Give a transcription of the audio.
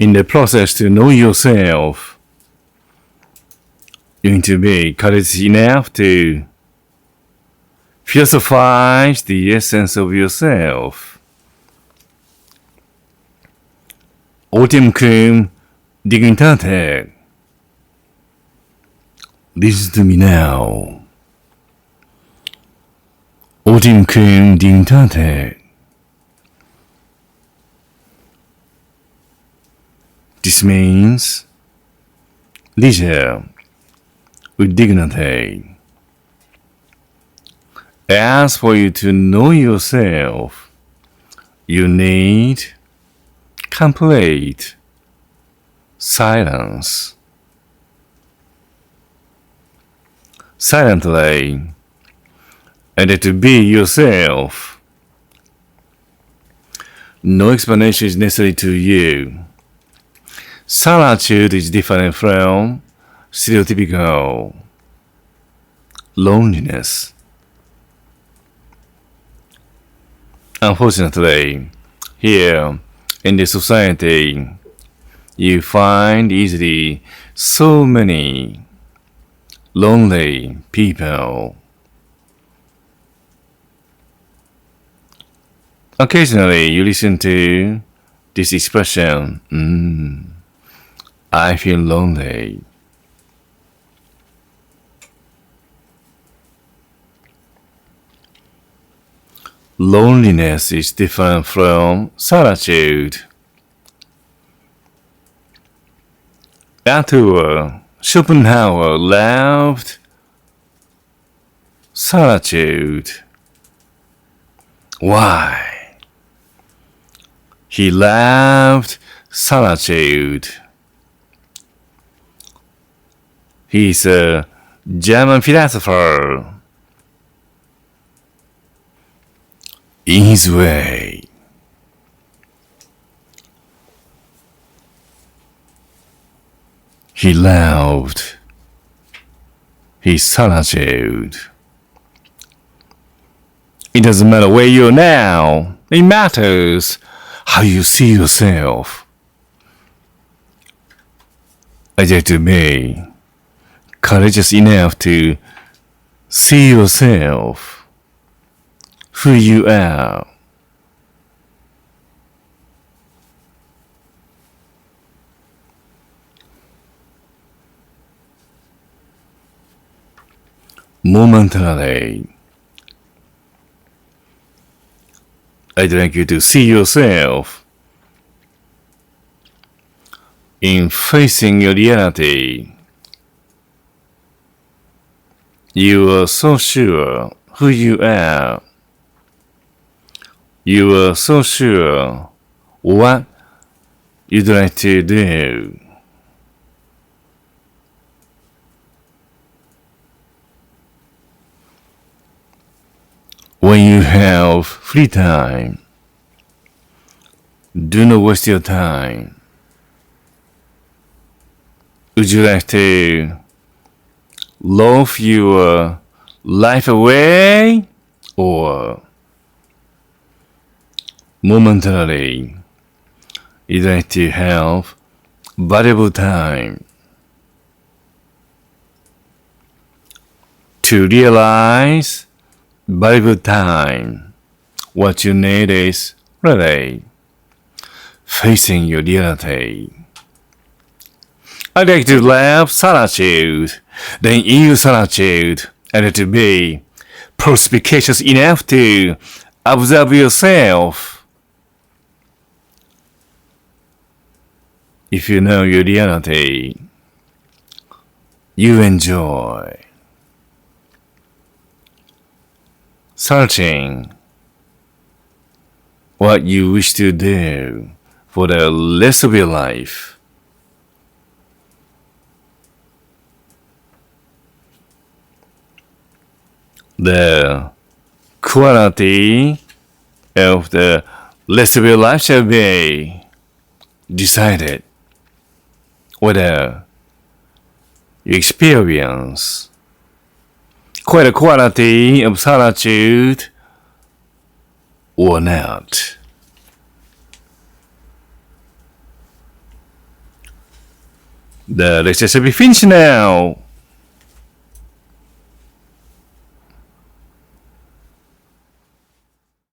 In the process to know yourself, you need to be courageous enough to philosophize the essence of yourself. 오팀큼 dignitatek. Listen to me now. 오팀큼 dignitatek. This means leisure with dignity. As for you to know yourself, you need complete silence. Silently, and to be yourself. No explanation is necessary to you. Solitude is different from stereotypical loneliness. Unfortunately, here in this society, you find easily so many lonely people. Occasionally, you listen to this expression, I feel lonely. Loneliness is different from solitude. After Schopenhauer loved solitude. Why? He loved solitude. He's a German philosopher. In his way, he loved his solitude. It doesn't matter where you're now. It matters how you see yourself. I dare to be courageous enough to see yourself, who you are. Momentarily, I'd like you to see yourself in facing your reality. You are so sure who you are. You are so sure what you'd like to do. When you have free time, do not waste your time. Would you like to loaf your life away, or momentarily you'd like to have valuable time to realize valuable time? What you need is really facing your reality. I'd like to love solitude, then use solitude, and to be perspicacious enough to observe yourself. If you know your reality, you enjoy searching what you wish to do for the rest of your life. The quality of the rest of your life shall be decided whether you experience quite a quality of solitude or not. The lecture should be finished now.